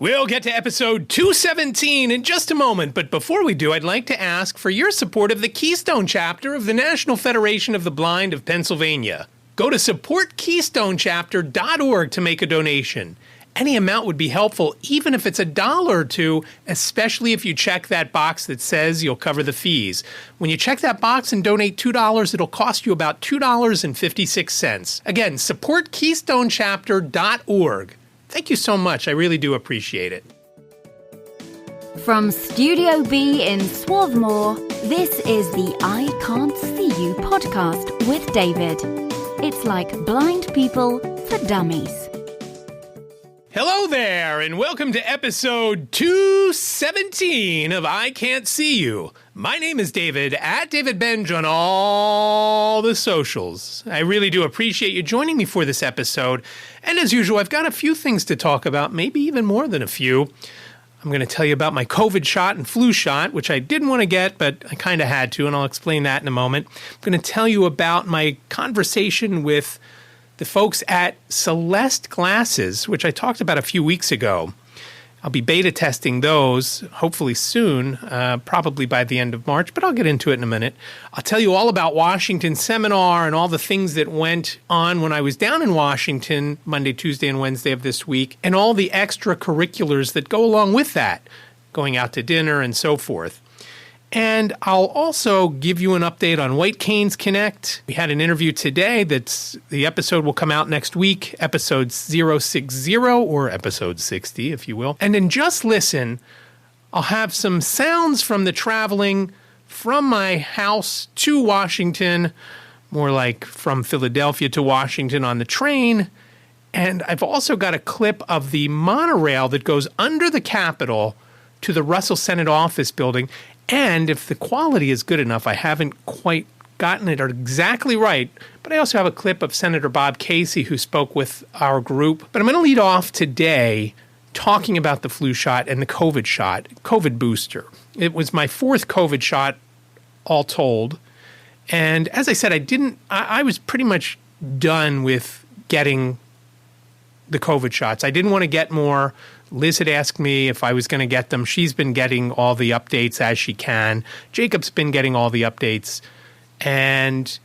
We'll get to episode 217 in just a moment, but before we do, I'd like to ask for your support of the Keystone chapter of the National Federation of the Blind of Pennsylvania. Go to supportkeystonechapter.org to make a donation. Any amount would be helpful, even if it's $1 or $2, especially if you check that box that says you'll cover the fees. When you check that box and donate $2, it'll cost you about $2.56. Again, supportkeystonechapter.org. Thank you so much. I really do appreciate it. From Studio B in Swarthmore, this is the iCantCU podcast with David. It's like blind people for dummies. Hello there, and welcome to episode 217 of iCantCU. My name is David, at David Benj on all the socials. I really do appreciate you joining me for this episode. And as usual, I've got a few things to talk about, maybe even more than a few. I'm going to tell you about my COVID shot and flu shot, which I didn't want to get, but I kind of had to, and I'll explain that in a moment. I'm going to tell you about my conversation with the folks at Seleste Glasses, which I talked about a few weeks ago. I'll be beta testing those hopefully soon, probably by the end of March, but I'll get into it in a minute. I'll tell you all about Washington seminar and all the things that went on when I was down in Washington Monday, Tuesday, and Wednesday of this week, and all the extracurriculars that go along with that, going out to dinner and so forth. And I'll also give you an update on White Canes Connect. We had an interview today. The episode will come out next week, episode 060 or episode 60, if you will. And in Just Listen, I'll have some sounds from the traveling from my house to Washington, more like from Philadelphia to Washington on the train. And I've also got a clip of the monorail that goes under the Capitol to the Russell Senate office building. And if the quality is good enough, I haven't quite gotten it exactly right, but I also have a clip of Senator Bob Casey who spoke with our group. But I'm going to lead off today talking about the flu shot and the COVID booster. It was my fourth COVID shot all told. And as I said, I was pretty much done with getting the COVID shots. I didn't want to get more. Liz had asked me if I was going to get them. She's been getting all the updates as she can. Jacob's been getting all the updates. And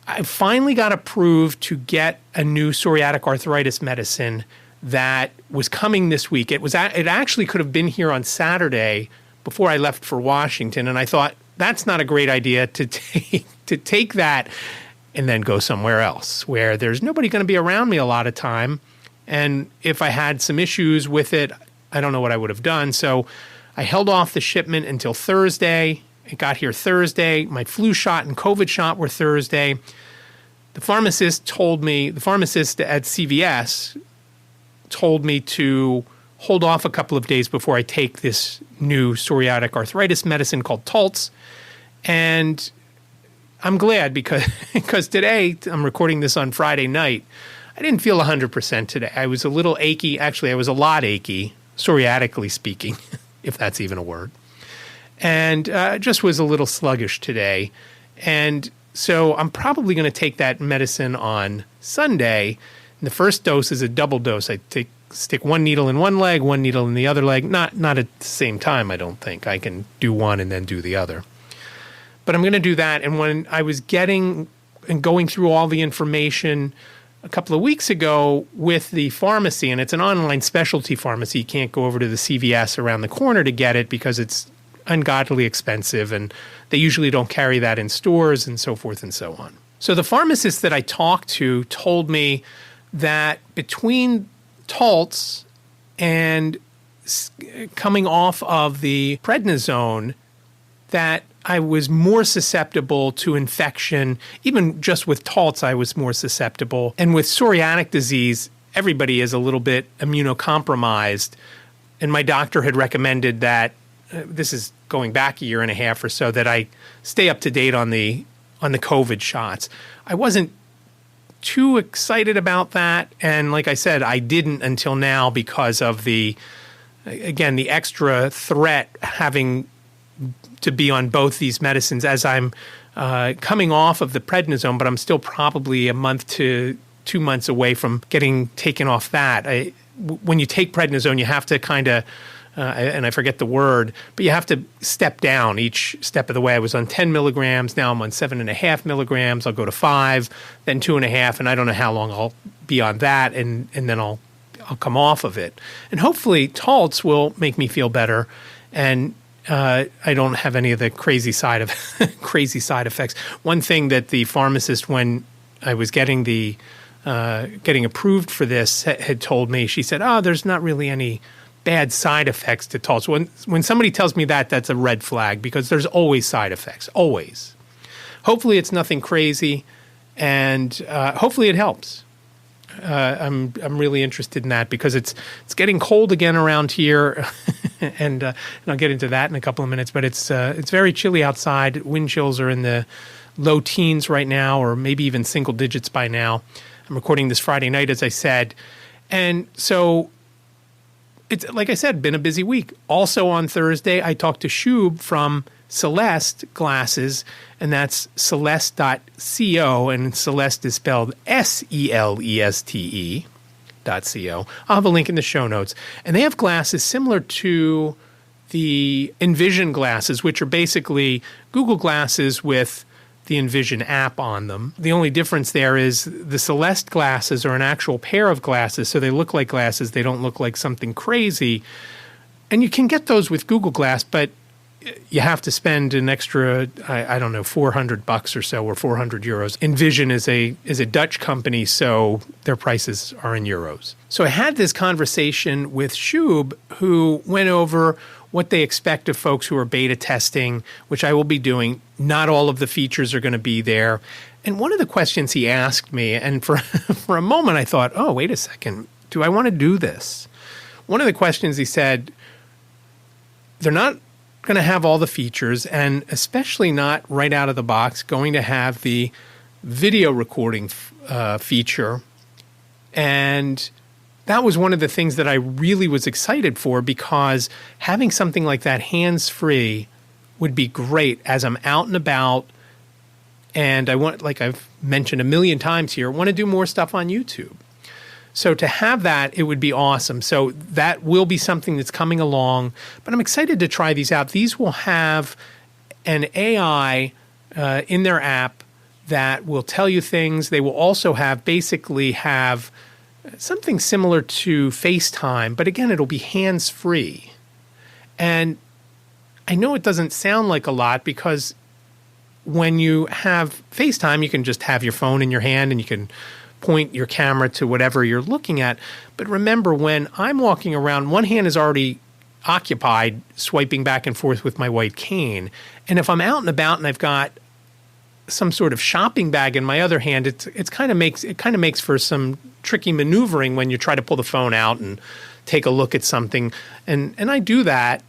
I finally got approved to get a new psoriatic arthritis medicine that was coming this week. It actually could have been here on Saturday before I left for Washington. And I thought, that's not a great idea to take that and then go somewhere else where there's nobody going to be around me a lot of time. And if I had some issues with it, I don't know what I would have done. So I held off the shipment until Thursday. It got here Thursday. My flu shot and COVID shot were Thursday. The pharmacist at CVS told me to hold off a couple of days before I take this new psoriatic arthritis medicine called Taltz. And I'm glad because today, I'm recording this on Friday night, I didn't feel 100% today. I was a little achy. Actually, I was a lot achy, psoriatically speaking, if that's even a word. And just was a little sluggish today. And so I'm probably going to take that medicine on Sunday. And the first dose is a double dose. I stick one needle in one leg, one needle in the other leg. Not at the same time, I don't think. I can do one and then do the other. But I'm going to do that. And when I was getting and going through all the information a couple of weeks ago with the pharmacy, and it's an online specialty pharmacy. You can't go over to the CVS around the corner to get it because it's ungodly expensive, and they usually don't carry that in stores and so forth and so on. So the pharmacist that I talked to told me that between Taltz and coming off of the prednisone, that I was more susceptible to infection. Even just with Taltz, I was more susceptible. And with psoriatic disease, everybody is a little bit immunocompromised. And my doctor had recommended that, this is going back a year and a half or so, that I stay up to date on the COVID shots. I wasn't too excited about that. And like I said, I didn't until now because of the extra threat having to be on both these medicines as I'm coming off of the prednisone, but I'm still probably a month to 2 months away from getting taken off that. when you take prednisone, you have to kind of, and I forget the word, but you have to step down each step of the way. I was on 10 milligrams. Now I'm on 7.5 milligrams. I'll go to 5, then 2.5, and I don't know how long I'll be on that, and then I'll come off of it. And hopefully Taltz will make me feel better, and I don't have any of the crazy side effects. One thing that the pharmacist, when I was getting approved for this, had told me, she said, there's not really any bad side effects to Taltz. When somebody tells me that, that's a red flag, because there's always side effects, always. Hopefully it's nothing crazy, and hopefully it helps. I'm really interested in that, because it's getting cold again around here, and I'll get into that in a couple of minutes. But it's very chilly outside. Wind chills are in the low teens right now, or maybe even single digits by now. I'm recording this Friday night, as I said, and so it's, like I said, been a busy week. Also on Thursday, I talked to Shub from Seleste Glasses, and that's Seleste.co, and Seleste is spelled Seleste.co. I'll have a link in the show notes. And they have glasses similar to the Envision glasses, which are basically Google Glasses with the Envision app on them. The only difference there is the Seleste glasses are an actual pair of glasses, so they look like glasses. They don't look like something crazy. And you can get those with Google Glass, but you have to spend an extra, I don't know, $400 or so, or 400 euros. Envision is a Dutch company, so their prices are in euros. So I had this conversation with Shub, who went over what they expect of folks who are beta testing, which I will be doing. Not all of the features are going to be there. And one of the questions he asked me, and for a moment I thought, oh, wait a second, do I want to do this? One of the questions he said, they're not going to have all the features, and especially not right out of the box going to have the video recording feature. And that was one of the things that I really was excited for, because having something like that hands-free would be great as I'm out and about. And I want, like I've mentioned a million times here, want to do more stuff on YouTube. So to have that, it would be awesome. So that will be something that's coming along. But I'm excited to try these out. These will have an AI in their app that will tell you things. They will also basically have something similar to FaceTime, but again, it'll be hands-free. And I know it doesn't sound like a lot, because when you have FaceTime, you can just have your phone in your hand and you can point your camera to whatever you're looking at. But remember, when I'm walking around, one hand is already occupied swiping back and forth with my white cane. And if I'm out and about and I've got some sort of shopping bag in my other hand, it kind of makes for some tricky maneuvering when you try to pull the phone out and take a look at something. And I do that,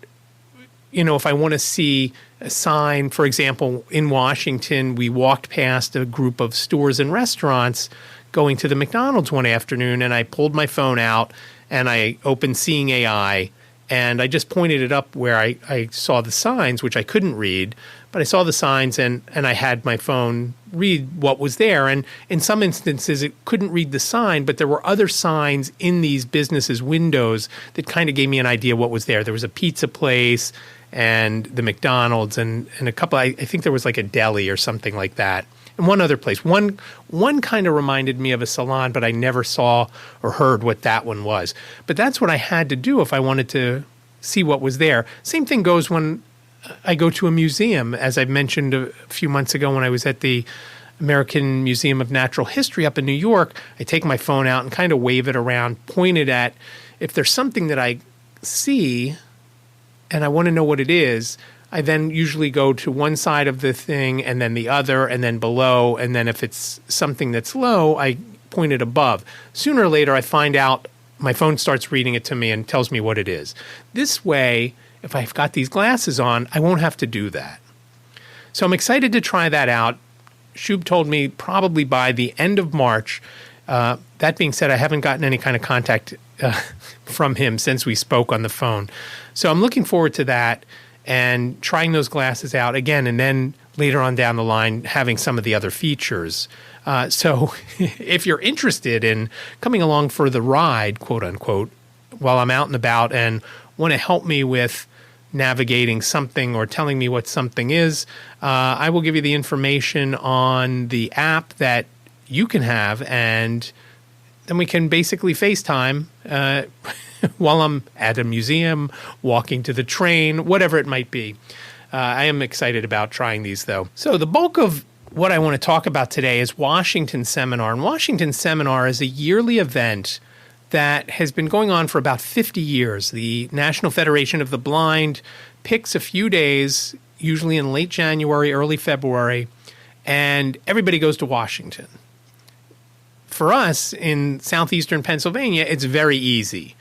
if I want to see a sign. For example, in Washington, we walked past a group of stores and restaurants going to the McDonald's one afternoon, and I pulled my phone out and I opened Seeing AI, and I just pointed it up where I saw the signs, which I couldn't read, but I saw the signs and I had my phone read what was there. And in some instances, it couldn't read the sign, but there were other signs in these businesses' windows that kind of gave me an idea what was there. There was a pizza place and the McDonald's and a couple, I think there was like a deli or something like that. And one other place. One kind of reminded me of a salon, but I never saw or heard what that one was. But that's what I had to do if I wanted to see what was there. Same thing goes when I go to a museum. As I mentioned a few months ago when I was at the American Museum of Natural History up in New York, I take my phone out and kind of wave it around, point it at, if there's something that I see and I want to know what it is, I then usually go to one side of the thing and then the other and then below. And then if it's something that's low, I point it above. Sooner or later, I find out, my phone starts reading it to me and tells me what it is. This way, if I've got these glasses on, I won't have to do that. So I'm excited to try that out. Shub told me probably by the end of March. That being said, I haven't gotten any kind of contact from him since we spoke on the phone. So I'm looking forward to that. and trying those glasses out again, and then later on down the line, having some of the other features. So if you're interested in coming along for the ride, quote unquote, while I'm out and about and want to help me with navigating something or telling me what something is, I will give you the information on the app that you can have, and then we can basically FaceTime while I'm at a museum, walking to the train, whatever it might be. I am excited about trying these, though. So the bulk of what I want to talk about today is Washington Seminar. And Washington Seminar is a yearly event that has been going on for about 50 years. The National Federation of the Blind picks a few days, usually in late January, early February, and everybody goes to Washington. For us in southeastern Pennsylvania, it's very easy.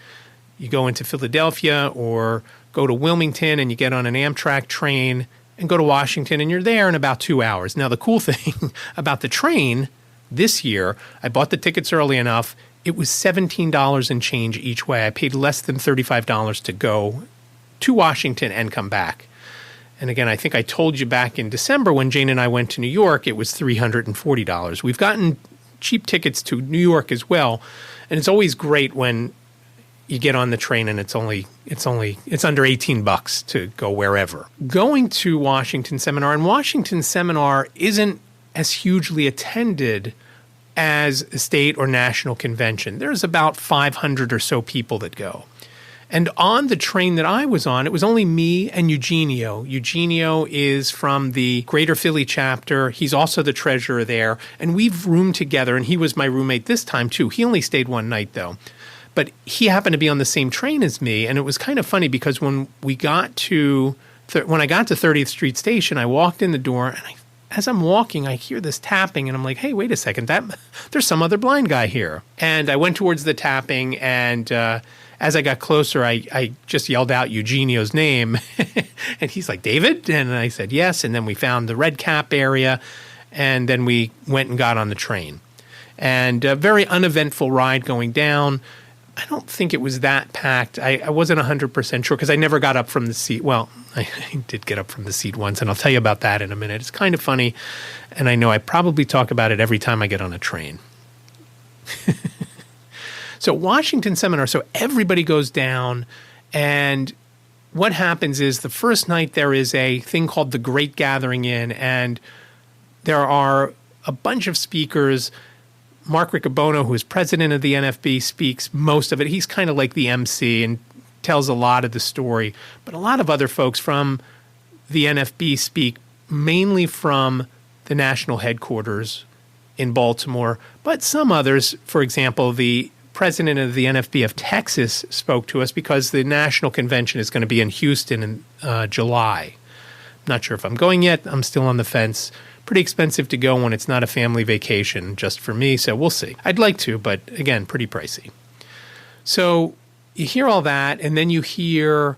You go into Philadelphia or go to Wilmington and you get on an Amtrak train and go to Washington, and you're there in about 2 hours. Now, the cool thing about the train this year, I bought the tickets early enough. It was $17 and change each way. I paid less than $35 to go to Washington and come back. And again, I think I told you back in December when Jane and I went to New York, it was $340. We've gotten cheap tickets to New York as well, and it's always great when you get on the train and it's under $18 to go wherever. Going to Washington Seminar, and Washington Seminar isn't as hugely attended as a state or national convention. There's about 500 or so people that go. And on the train that I was on, it was only me and Eugenio. Eugenio is from the Greater Philly chapter. He's also the treasurer there. And we've roomed together, and he was my roommate this time too. He only stayed one night though. But he happened to be on the same train as me, and it was kind of funny because when I got to 30th Street Station, I walked in the door, and as I'm walking, I hear this tapping, and I'm like, hey, wait a second, there's some other blind guy here. And I went towards the tapping, and as I got closer, I just yelled out Eugenio's name, and he's like, David? And I said, yes, and then we found the red cap area, and then we went and got on the train. And a very uneventful ride going down. I don't think it was that packed. I wasn't 100% sure because I never got up from the seat. Well, I did get up from the seat once, and I'll tell you about that in a minute. It's kind of funny, and I know I probably talk about it every time I get on a train. So Washington Seminar, so everybody goes down, and what happens is the first night there is a thing called the Great Gathering In, and there are a bunch of speakers. Mark Riccobono, who is president of the NFB, speaks most of it. He's kind of like the MC and tells a lot of the story. But a lot of other folks from the NFB speak, mainly from the national headquarters in Baltimore. But some others, for example, the president of the NFB of Texas spoke to us because the national convention is going to be in Houston in July. I'm not sure if I'm going yet. I'm still on the fence. Pretty expensive to go when it's not a family vacation just for me, so we'll see. I'd like to, but again, pretty pricey. So you hear all that, and then you hear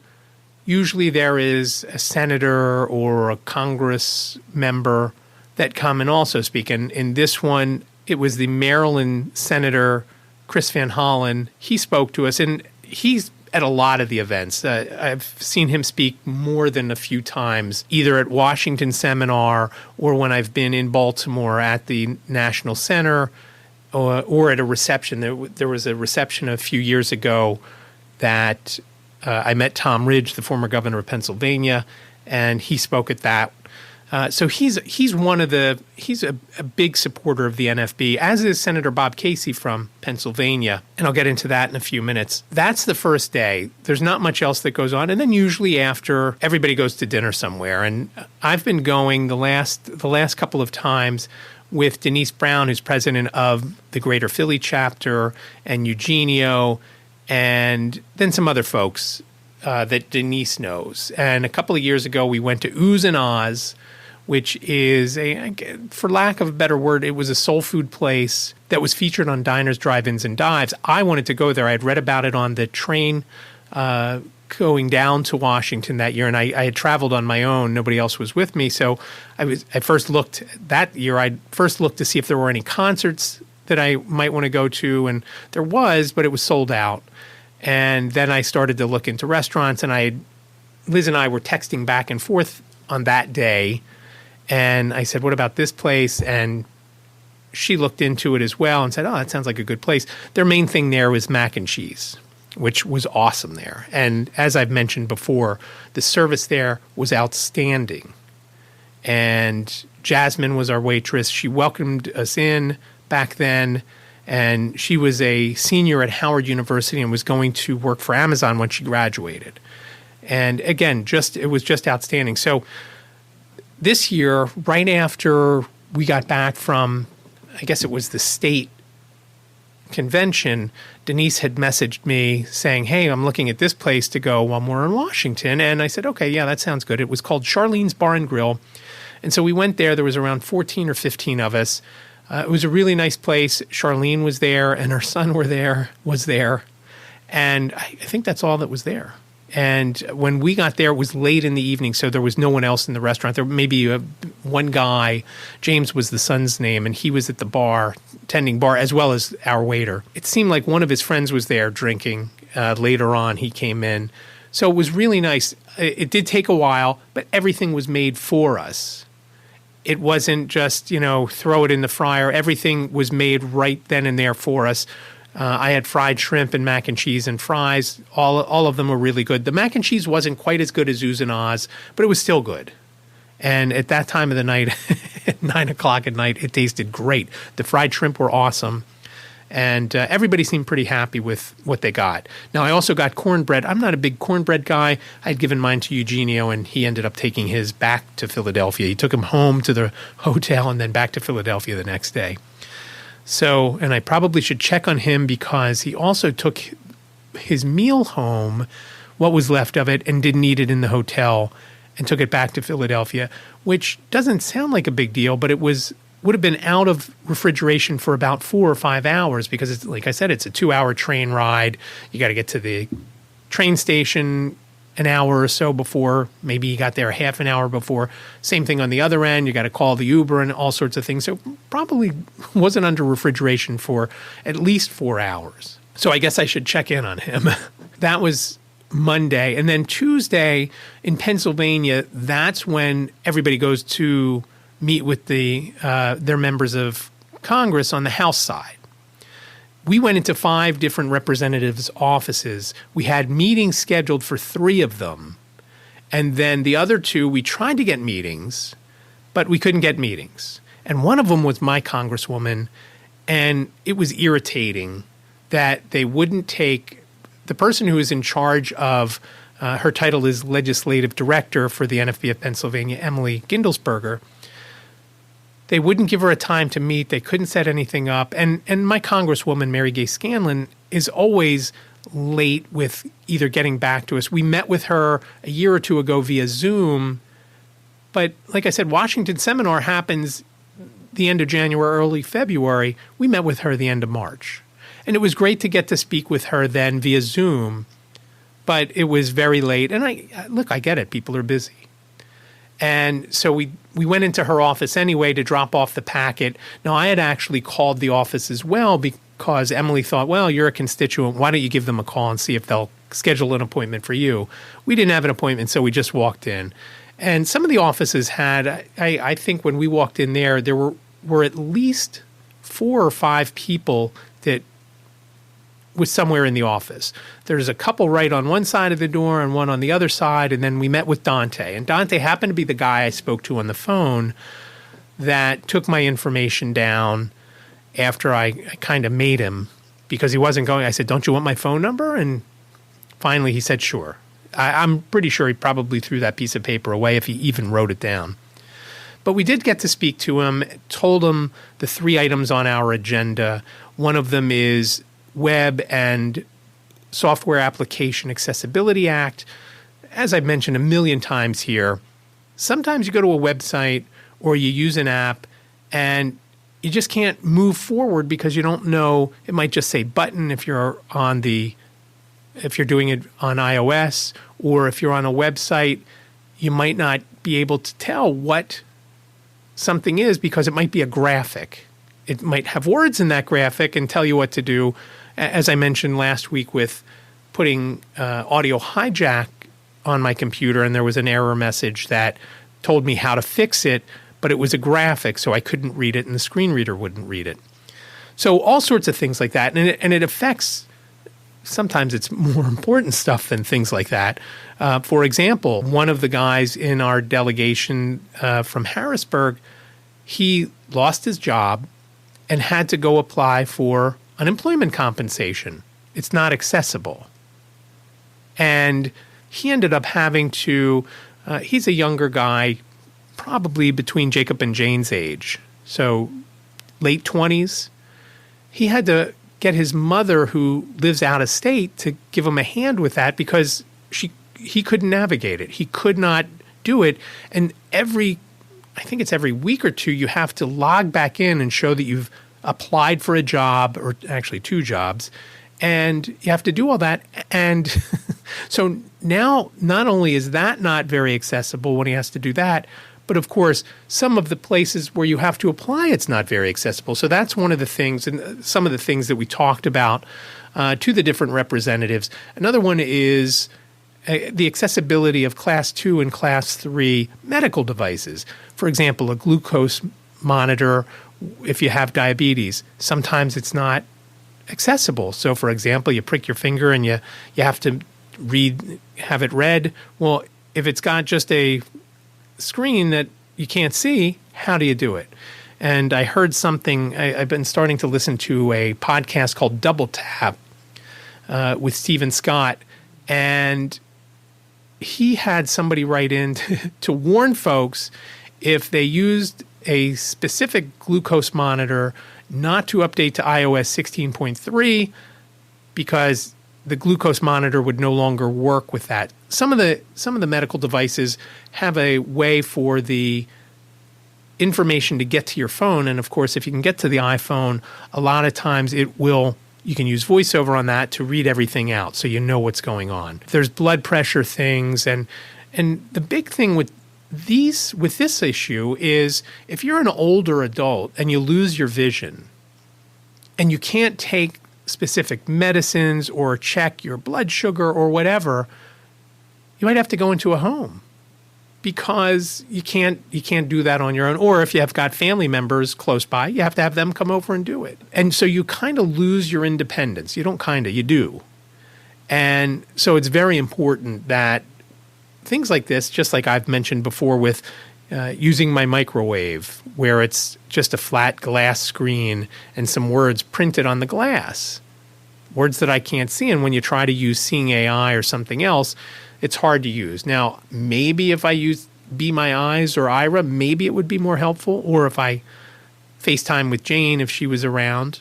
usually there is a senator or a Congress member that come and also speak. And in this one, it was the Maryland Senator Chris Van Hollen. He spoke to us, and he's at a lot of the events. I've seen him speak more than a few times, either at Washington Seminar or when I've been in Baltimore at the National Center or at a reception. There was a reception a few years ago that I met Tom Ridge, the former governor of Pennsylvania, and he spoke at that. So he's a big supporter of the NFB, as is Senator Bob Casey from Pennsylvania, and I'll get into that in a few minutes. That's the first day. There's not much else that goes on, and then usually after, everybody goes to dinner somewhere. And I've been going the last couple of times with Denise Brown, who's president of the Greater Philly chapter, and Eugenio, and then some other folks that Denise knows. And a couple of years ago, we went to Oohs and Ahs, which is, for lack of a better word, it was a soul food place that was featured on Diners, Drive-Ins, and Dives. I wanted to go there. I had read about it on the train going down to Washington that year, and I had traveled on my own. Nobody else was with me. So I first looked to see if there were any concerts that I might want to go to, and there was, but it was sold out. And then I started to look into restaurants, and I Liz and I were texting back and forth on that day, and I said, what about this place? And she looked into it as well and said, oh, that sounds like a good place. Their main thing there was mac and cheese, which was awesome there. And as I've mentioned before, the service there was outstanding. And Jasmine was our waitress. She welcomed us in back then, and she was a senior at Howard University and was going to work for Amazon when she graduated. And again, it was just outstanding. So this year, right after we got back from, I guess it was the state convention, Denise had messaged me saying, hey, I'm looking at this place to go while we're in Washington. And I said, okay, yeah, that sounds good. It was called Charlene's Bar and Grill. And so we went there. There was around 14 or 15 of us. It was a really nice place. Charlene was there, and her son was there. And I think that's all that was there. And when we got there, it was late in the evening, so there was no one else in the restaurant. There may be one guy, James was the son's name, and he was at the bar, tending bar, as well as our waiter. It seemed like one of his friends was there drinking. Later on, he came in. So it was really nice. It did take a while, but everything was made for us. It wasn't just, throw it in the fryer. Everything was made right then and there for us. I had fried shrimp and mac and cheese and fries. All of them were really good. The mac and cheese wasn't quite as good as Oohs and Ahs, but it was still good. And at that time of the night, at 9 o'clock at night, it tasted great. The fried shrimp were awesome. And everybody seemed pretty happy with what they got. Now, I also got cornbread. I'm not a big cornbread guy. I'd given mine to Eugenio, and he ended up taking his back to Philadelphia. He took him home to the hotel and then back to Philadelphia the next day. So, and I probably should check on him because he also took his meal home, what was left of it, and didn't eat it in the hotel and took it back to Philadelphia, which doesn't sound like a big deal, but it would have been out of refrigeration for about 4 or 5 hours because, it's, like I said, it's a 2-hour train ride. You got to get to the train station an hour or so before. Maybe you got there a half an hour before. Same thing on the other end. You got to call the Uber and all sorts of things. So probably wasn't under refrigeration for at least 4 hours. So I guess I should check in on him. That was Monday. And then Tuesday in Pennsylvania, that's when everybody goes to meet with their members of Congress on the House side. We went into 5 different representatives' offices. We had meetings scheduled for 3 of them. And then the other 2, we tried to get meetings, but we couldn't get meetings. And one of them was my congresswoman, and it was irritating that they wouldn't take the person who is in charge of, her title is legislative director for the NFB of Pennsylvania, Emily Gindelsberger. They wouldn't give her a time to meet. They couldn't set anything up. And my congresswoman, Mary Gay Scanlon, is always late with either getting back to us. We met with her a year or 2 ago via Zoom. But like I said, Washington Seminar happens the end of January, early February. We met with her the end of March. And it was great to get to speak with her then via Zoom. But it was very late. And I get it. People are busy. And so we went into her office anyway to drop off the packet. Now, I had actually called the office as well because Emily thought, well, you're a constituent. Why don't you give them a call and see if they'll schedule an appointment for you? We didn't have an appointment, so we just walked in. And some of the offices had, I think when we walked in there were at least 4 or 5 people that was somewhere in the office. There's a couple right on one side of the door and one on the other side, and then we met with Dante. And Dante happened to be the guy I spoke to on the phone that took my information down after I kind of made him because he wasn't going. I said, don't you want my phone number? And finally he said, sure. I'm pretty sure he probably threw that piece of paper away if he even wrote it down. But we did get to speak to him, told him the 3 items on our agenda. One of them is Web and Software Application Accessibility Act. As I've mentioned a million times here, sometimes you go to a website or you use an app and you just can't move forward because you don't know. It might just say button if you're doing it on iOS, or if you're on a website, you might not be able to tell what something is because it might be a graphic. It might have words in that graphic and tell you what to do. As I mentioned last week with putting audio hijack on my computer and there was an error message that told me how to fix it, but it was a graphic, so I couldn't read it and the screen reader wouldn't read it. So all sorts of things like that. And it affects, sometimes it's more important stuff than things like that. For example, one of the guys in our delegation from Harrisburg, he lost his job and had to go apply for unemployment compensation. It's not accessible. And he ended up having to, he's a younger guy, probably between Jacob and Jane's age, so late 20s. He had to get his mother, who lives out of state, to give him a hand with that because he couldn't navigate it. He could not do it. And I think it's every week or two, you have to log back in and show that you've applied for a job, or actually 2 jobs, and you have to do all that. And so now not only is that not very accessible when he has to do that, but of course, some of the places where you have to apply, it's not very accessible. So that's one of the things, and some of the things that we talked about to the different representatives. Another one is the accessibility of Class 2 and Class 3 medical devices. For example, a glucose monitor if you have diabetes. Sometimes it's not accessible. So, for example, you prick your finger and you have to have it read. Well, if it's got just a screen that you can't see, how do you do it? And I heard something, I've been starting to listen to a podcast called Double Tap with Stephen Scott, and he had somebody write in to warn folks if they used a specific glucose monitor not to update to iOS 16.3 because the glucose monitor would no longer work with that. Some of the medical devices have a way for the information to get to your phone, and of course, if you can get to the iPhone, a lot of times you can use VoiceOver on that to read everything out, so you know what's going on. There's blood pressure things, and the big thing with this issue is if you're an older adult and you lose your vision, and you can't take specific medicines or check your blood sugar or whatever, you might have to go into a home because you can't do that on your own. Or if you have got family members close by, you have to have them come over and do it. And so you kind of lose your independence. You don't kind of, you do. And so it's very important that things like this, just like I've mentioned before with using my microwave, where it's just a flat glass screen and some words printed on the glass, words that I can't see. And when you try to use Seeing AI or something else, it's hard to use. Now, maybe if I use Be My Eyes or Ira, maybe it would be more helpful. Or if I FaceTime with Jane if she was around.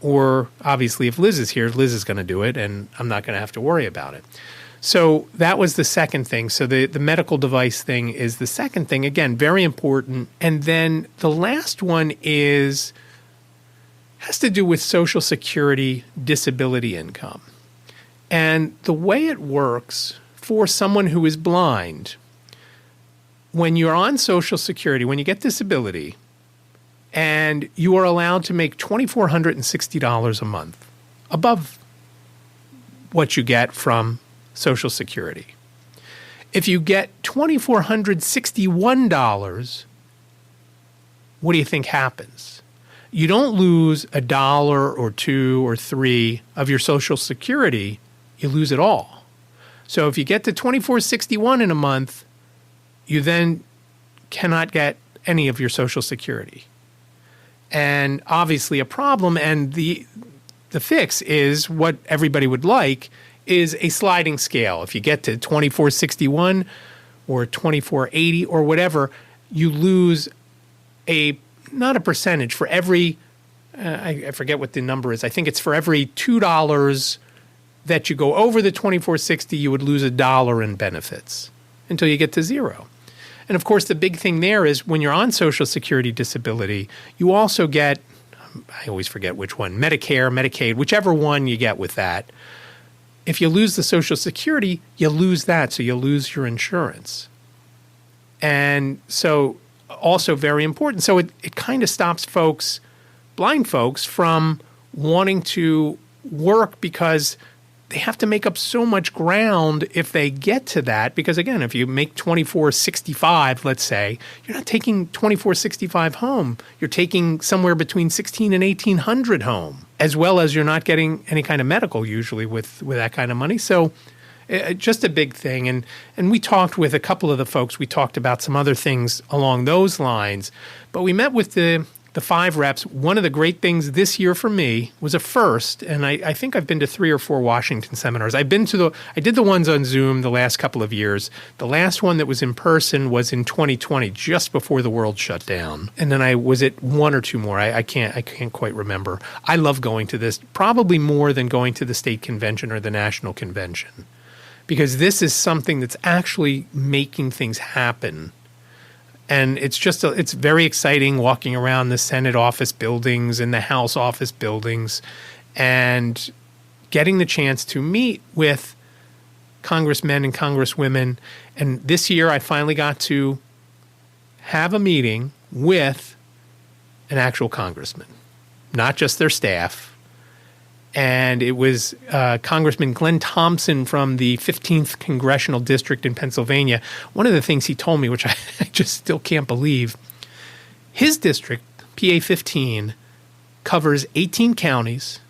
Or obviously if Liz is here, Liz is going to do it and I'm not going to have to worry about it. So that was the second thing. So the medical device thing is the second thing. Again, very important. And then the last one has to do with Social Security disability income. And the way it works for someone who is blind, when you're on Social Security, when you get disability, and you are allowed to make $2,460 a month above what you get from Social Security. If you get $2,461, what do you think happens? You don't lose $1 or $2 or $3 of your Social Security, you lose it all. So if you get to $2,461 in a month, you then cannot get any of your Social Security. And obviously a problem, and the fix is what everybody would like, is a sliding scale. If you get to 2461 or 2480 or whatever, you lose not a percentage for every, I forget what the number is. I think it's for every $2 that you go over the 2460, you would lose $1 in benefits until you get to zero. And of course, the big thing there is when you're on Social Security disability, you also get, I always forget which one, Medicare, Medicaid, whichever one you get with that. If you lose the Social Security, you lose that, so you lose your insurance. And so also very important. So it kind of stops folks, blind folks, from wanting to work because they have to make up so much ground if they get to that. Because again, if you make 2465, let's say, you're not taking 2465 home. You're taking somewhere between 16 and 1800 home, as well as you're not getting any kind of medical usually with that kind of money. So just a big thing. And we talked with a couple of the folks. We talked about some other things along those lines. But we met with the 5 reps. One of the great things this year for me was a first, and I think I've been to 3 or 4 Washington seminars. I did the ones on Zoom the last couple of years. The last one that was in person was in 2020, just before the world shut down. And then I was at 1 or 2 more. I can't quite remember. I love going to this, probably more than going to the state convention or the national convention, because this is something that's actually making things happen. And it's very exciting walking around the Senate office buildings and the House office buildings and getting the chance to meet with congressmen and congresswomen. And this year I finally got to have a meeting with an actual congressman, not just their staff. And it was Congressman Glenn Thompson from the 15th Congressional District in Pennsylvania. One of the things he told me, which I just still can't believe, his district, PA 15, covers 18 counties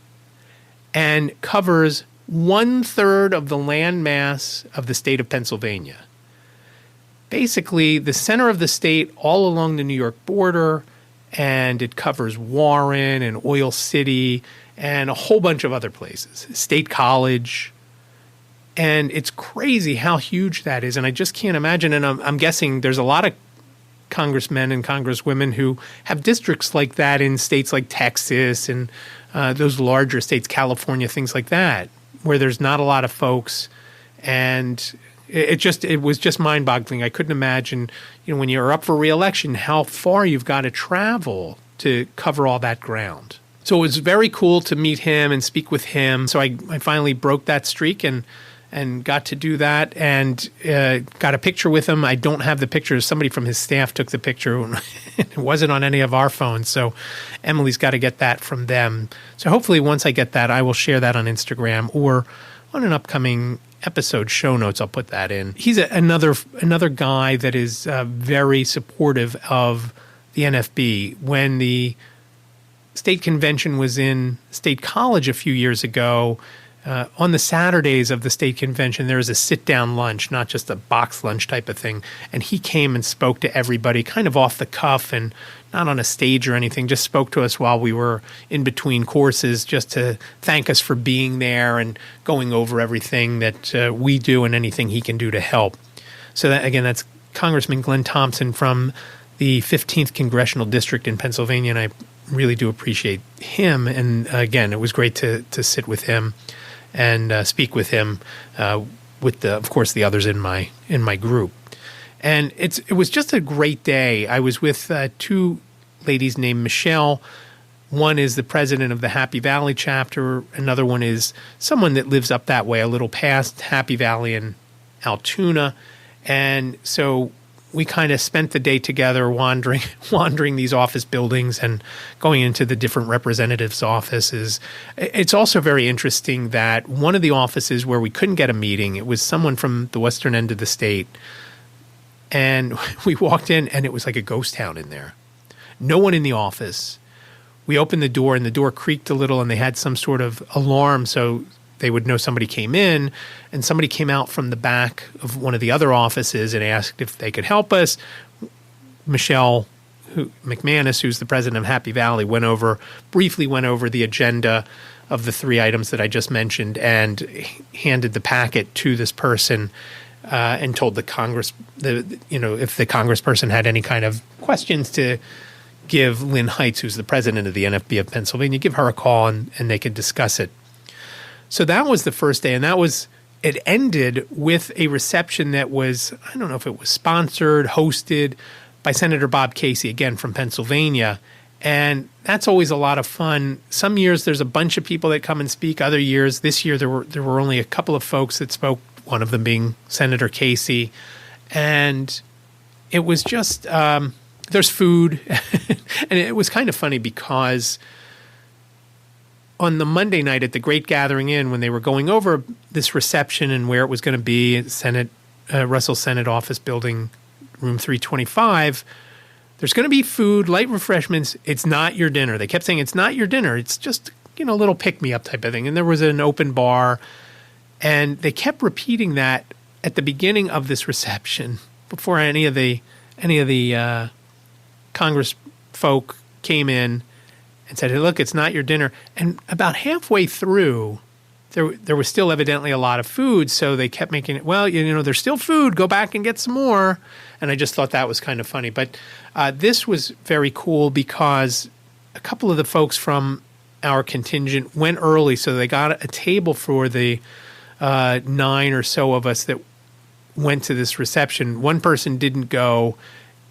and covers 1/3 of the land mass of the state of Pennsylvania. Basically, the center of the state all along the New York border, and it covers Warren and Oil City and a whole bunch of other places, State College. And it's crazy how huge that is. And I just can't imagine. And I'm guessing there's a lot of congressmen and congresswomen who have districts like that in states like Texas and those larger states, California, things like that, where there's not a lot of folks. And it was just mind-boggling. I couldn't imagine, when you're up for re-election, how far you've got to travel to cover all that ground. So it was very cool to meet him and speak with him. So I finally broke that streak and got to do that and got a picture with him. I don't have the picture. Somebody from his staff took the picture. It wasn't on any of our phones. So Emily's got to get that from them. So hopefully once I get that, I will share that on Instagram or on an upcoming episode show notes. I'll put that in. He's another guy that is very supportive of the NFB. When the state convention was in State College a few years ago, on the Saturdays of the state convention, there was a sit-down lunch, not just a box lunch type of thing. And he came and spoke to everybody kind of off the cuff and not on a stage or anything, just spoke to us while we were in between courses just to thank us for being there and going over everything that we do and anything he can do to help. So that's Congressman Glenn Thompson from the 15th Congressional District in Pennsylvania, and I really do appreciate him. And again, it was great to sit with him and speak with him, with of course the others in my group. And it was just a great day. I was with 2 ladies named Michelle. One is the president of the Happy Valley chapter. Another one is someone that lives up that way, a little past Happy Valley in Altoona. And so we kind of spent the day together wandering these office buildings and going into the different representatives' offices. It's also very interesting that one of the offices where we couldn't get a meeting, it was someone from the western end of the state. And we walked in and it was like a ghost town in there. No one in the office. We opened the door and the door creaked a little and they had some sort of alarm so they would know somebody came in, and somebody came out from the back of one of the other offices and asked if they could help us. Michelle McManus, who's the president of Happy Valley, briefly went over the agenda of the 3 items that I just mentioned and handed the packet to this person and told the Congress, if the congressperson had any kind of questions to give Lynn Heights, who's the president of the NFB of Pennsylvania, give her a call and they could discuss it. So that was the first day, and it ended with a reception that was, I don't know if it was sponsored, hosted by Senator Bob Casey, again from Pennsylvania, and that's always a lot of fun. Some years there's a bunch of people that come and speak. Other years, this year there were only a couple of folks that spoke, one of them being Senator Casey, and it was just there's food, and it was kind of funny because on the Monday night at the Great Gathering Inn, when they were going over this reception and where it was going to be at Russell Senate Office Building, room 325, there's going to be food, light refreshments. It's not your dinner. They kept saying it's not your dinner. It's just, a little pick-me-up type of thing. And there was an open bar. And they kept repeating that at the beginning of this reception before any of the Congress folk came in and said, hey, look, it's not your dinner. And about halfway through, there was still evidently a lot of food, so they kept making it, well, there's still food. Go back and get some more. And I just thought that was kind of funny. But this was very cool because a couple of the folks from our contingent went early, so they got a table for the 9 or so of us that went to this reception. One person didn't go,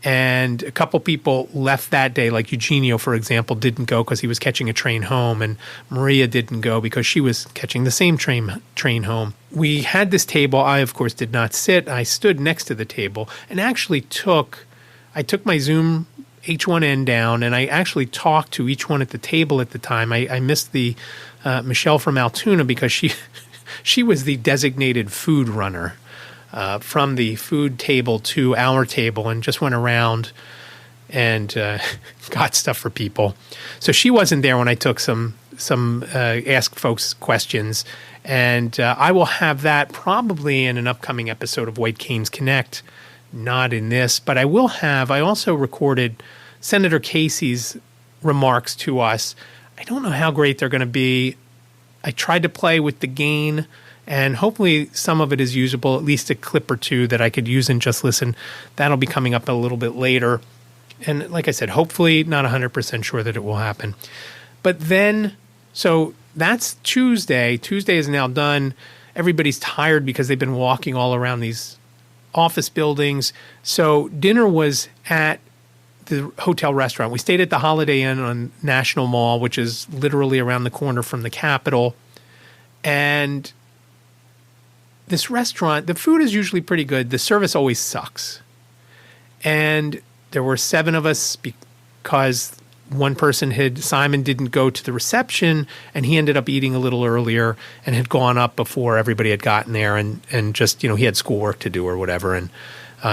and a couple people left that day, like Eugenio, for example, didn't go because he was catching a train home, and Maria didn't go because she was catching the same train home. We had this table. I, of course, did not sit. I stood next to the table and actually took my Zoom H1N down, and I actually talked to each one at the table at the time. I missed the Michelle from Altoona because she was the designated food runner. From the food table to our table, and just went around and got stuff for people. So she wasn't there when I took some ask folks questions, and I will have that probably in an upcoming episode of White Canes Connect, not in this, but I also recorded Senator Casey's remarks to us. I don't know how great they're going to be. I tried to play with the gain, and hopefully some of it is usable, at least a clip or two that I could use and just listen. That'll be coming up a little bit later. And like I said, hopefully not 100% sure that it will happen. But then, so that's Tuesday. Tuesday is now done. Everybody's tired because they've been walking all around these office buildings. So dinner was at the hotel restaurant. We stayed at the Holiday Inn on National Mall, which is literally around the corner from the Capitol. And this restaurant, the food is usually pretty good. The service always sucks. And there were 7 of us because one person Simon didn't go to the reception, and he ended up eating a little earlier and had gone up before everybody had gotten there, and just, he had schoolwork to do or whatever, and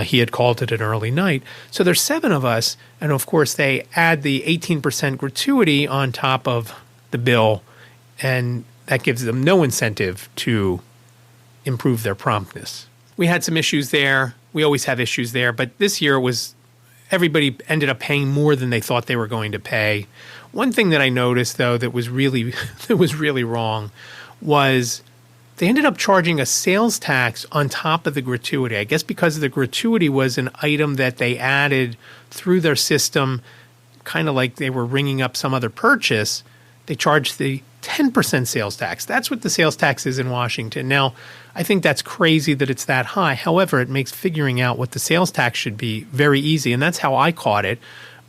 he had called it an early night. So there's 7 of us, and of course they add the 18% gratuity on top of the bill, and that gives them no incentive to improve their promptness. We had some issues there. We always have issues there, but this year everybody ended up paying more than they thought they were going to pay. One thing that I noticed, though, that was really wrong was they ended up charging a sales tax on top of the gratuity. I guess because the gratuity was an item that they added through their system, kind of like they were ringing up some other purchase, they charged the 10% sales tax. That's what the sales tax is in Washington. Now, I think that's crazy that it's that high. However, it makes figuring out what the sales tax should be very easy, and that's how I caught it.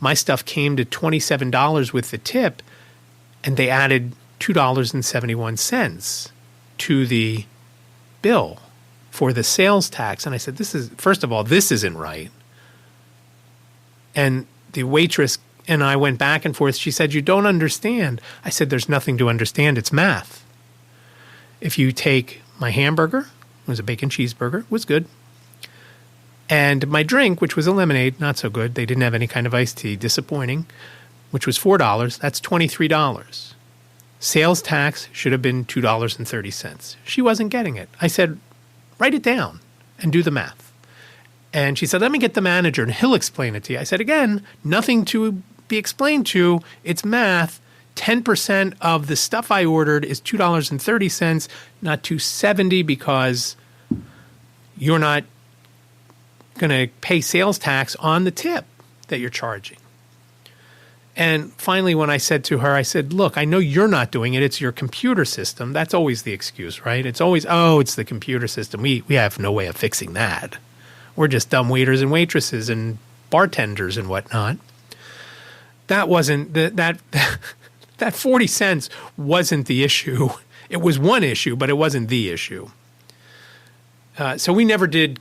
My stuff came to $27 with the tip, and they added $2.71 to the bill for the sales tax. And I said, first of all, this isn't right. And the waitress and I went back and forth. She said, you don't understand. I said, there's nothing to understand. It's math. If you take my hamburger, it was a bacon cheeseburger, was good, and my drink, which was a lemonade, not so good. They didn't have any kind of iced tea, disappointing, which was $4. That's $23. Sales tax should have been $2.30. She wasn't getting it. I said, write it down and do the math. And she said, let me get the manager and he'll explain it to you. I said, again, nothing to be explained to. It's math. 10% of the stuff I ordered is $2.30, not $2.70, because you're not going to pay sales tax on the tip that you're charging. And finally, when I said to her, I said, look, I know you're not doing it. It's your computer system. That's always the excuse, right? It's always, it's the computer system. We have no way of fixing that. We're just dumb waiters and waitresses and bartenders and whatnot. That wasn't that 40 cents wasn't the issue. It was one issue, but it wasn't the issue. So we never did.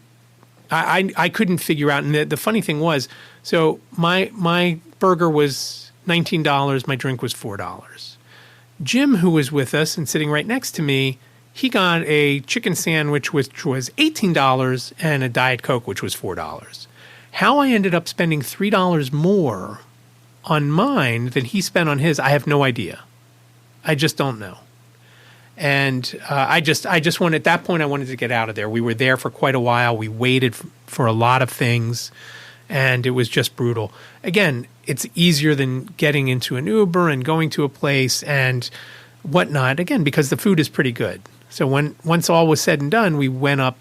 I couldn't figure out. And the funny thing was, so my burger was $19. My drink was $4. Jim, who was with us and sitting right next to me, he got a chicken sandwich, which was $18, and a Diet Coke, which was $4. How I ended up spending $3 more on mine than he spent on his, I have no idea. I just don't know. And I just wanted, at that point, I wanted to get out of there. We were there for quite a while. We waited for a lot of things, and it was just brutal. Again, it's easier than getting into an Uber and going to a place and whatnot, again, because the food is pretty good. So once all was said and done, we went up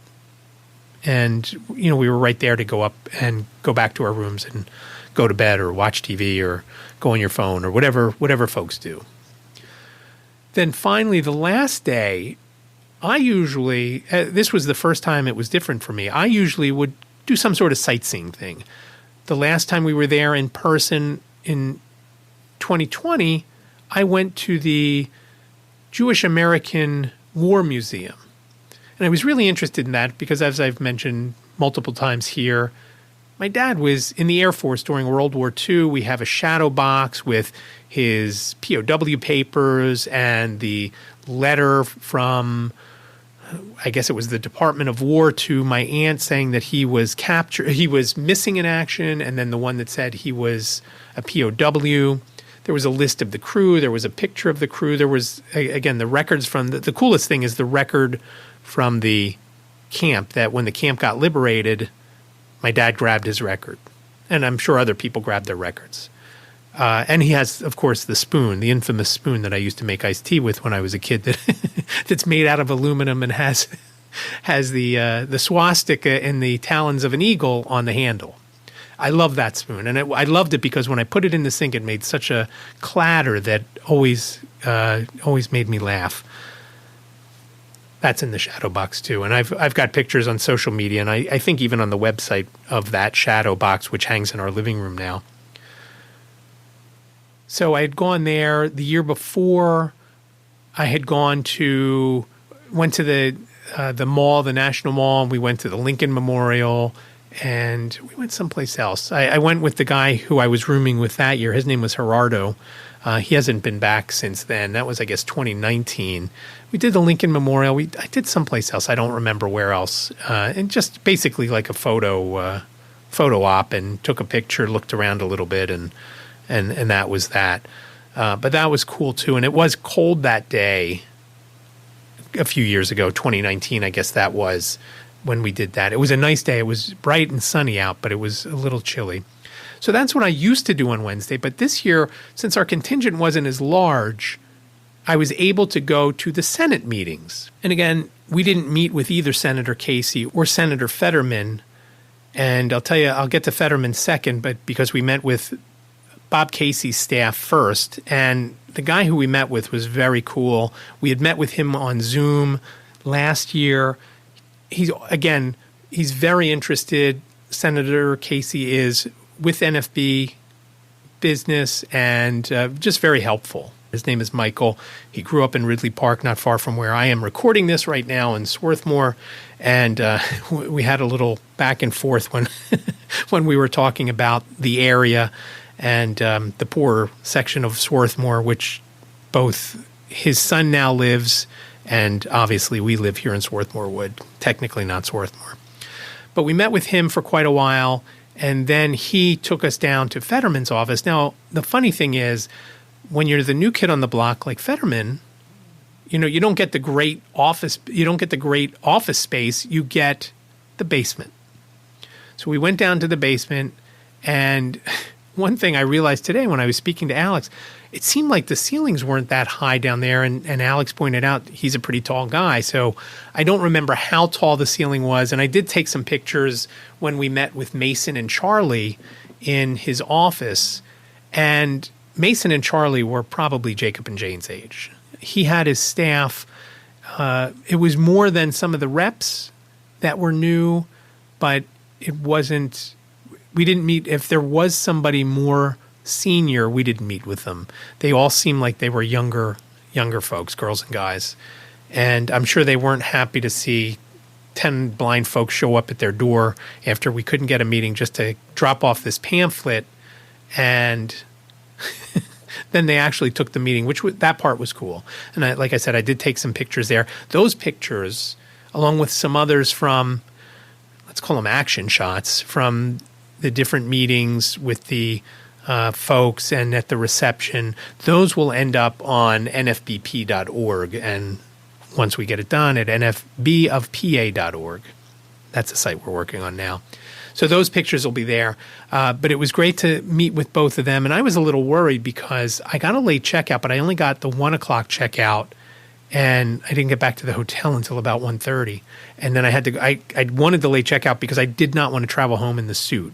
and, we were right there to go up and go back to our rooms and go to bed or watch TV or go on your phone or whatever folks do. Then finally, the last day, I usually, this was the first time it was different for me, I usually would do some sort of sightseeing thing. The last time we were there in person in 2020, I went to the Jewish American War Museum. And I was really interested in that because, as I've mentioned multiple times here, my dad was in the Air Force during World War II. We have a shadow box with his POW papers and the letter from, I guess it was the Department of War, to my aunt saying that he was captured, he was missing in action, and then the one that said he was a POW. There was a list of the crew. There was a picture of the crew. There was, again, the records from the coolest thing is the record from the camp, that when the camp got liberated, my dad grabbed his record. And I'm sure other people grabbed their records. And he has, of course, the spoon, the infamous spoon that I used to make iced tea with when I was a kid, that's made out of aluminum and has the swastika in the talons of an eagle on the handle. I love that spoon, and I loved it because when I put it in the sink, it made such a clatter that always made me laugh. That's in the shadow box too, and I've got pictures on social media, and I think even on the website of that shadow box, which hangs in our living room now. So I had gone there the year before. I had went to the mall, the National Mall, and we went to the Lincoln Memorial. And we went someplace else. I went with the guy who I was rooming with that year. His name was Gerardo. He hasn't been back since then. That was, I guess, 2019. We did the Lincoln Memorial. I did someplace else. I don't remember where else. And just basically like a photo op, and took a picture, looked around a little bit, and that was that. But that was cool too. And it was cold that day a few years ago, 2019, I guess that was, when we did that. It was a nice day. It was bright and sunny out, but it was a little chilly. So that's what I used to do on Wednesday. But this year, since our contingent wasn't as large, I was able to go to the Senate meetings. And again, we didn't meet with either Senator Casey or Senator Fetterman. And I'll tell you, I'll get to Fetterman second, but because we met with Bob Casey's staff first. And the guy who we met with was very cool. We had met with him on Zoom last year. He's very interested. Senator Casey is with NFB business and just very helpful. His name is Michael. He grew up in Ridley Park, not far from where I am recording this right now in Swarthmore. And we had a little back and forth when we were talking about the area and the poorer section of Swarthmore, which both his son now lives, and obviously we live here in Swarthmore Wood, technically not Swarthmore. But we met with him for quite a while, and then he took us down to Fetterman's office. Now, the funny thing is, when you're the new kid on the block like Fetterman, you don't get the great office space, you get the basement. So we went down to the basement, and one thing I realized today when I was speaking to Alex, it seemed like the ceilings weren't that high down there, and Alex pointed out he's a pretty tall guy, so I don't remember how tall the ceiling was, and I did take some pictures when we met with Mason and Charlie in his office, and Mason and Charlie were probably Jacob and Jane's age. He had his staff. It was more than some of the reps that were new, but it wasn't – we didn't meet – if there was somebody more senior, we didn't meet with them. They all seemed like they were younger folks, girls and guys. And I'm sure they weren't happy to see 10 blind folks show up at their door after we couldn't get a meeting just to drop off this pamphlet and then they actually took the meeting, that part was cool. And like I said, I did take some pictures there. Those pictures, along with some others from, let's call them action shots, from the different meetings with the folks and at the reception, those will end up on nfbp.org. And once we get it done, at nfbofpa.org. That's the site we're working on now. So those pictures will be there. But it was great to meet with both of them. And I was a little worried because I got a late checkout, but I only got the 1 o'clock checkout. And I didn't get back to the hotel until about 1:30. And then I wanted the late checkout because I did not want to travel home in the suit.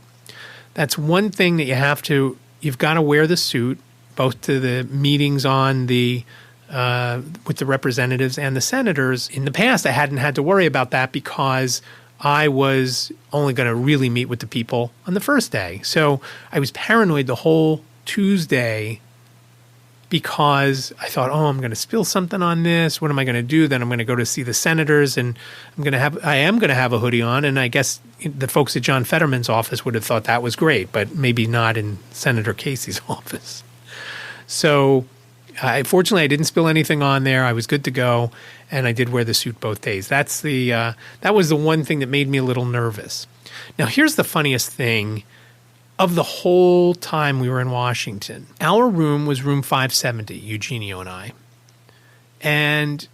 That's one thing that you've got to wear the suit, both to the meetings on the with the representatives and the senators. In the past, I hadn't had to worry about that because I was only going to really meet with the people on the first day. So I was paranoid the whole Tuesday because I thought, I'm going to spill something on this. What am I going to do? Then I'm going to go to see the senators, and I am going to have a hoodie on. And I guess the folks at John Fetterman's office would have thought that was great, but maybe not in Senator Casey's office. So fortunately, I didn't spill anything on there. I was good to go, and I did wear the suit both days. That was the one thing that made me a little nervous. Now, here's the funniest thing. Of the whole time we were in Washington, our room was room 570, Eugenio and I. And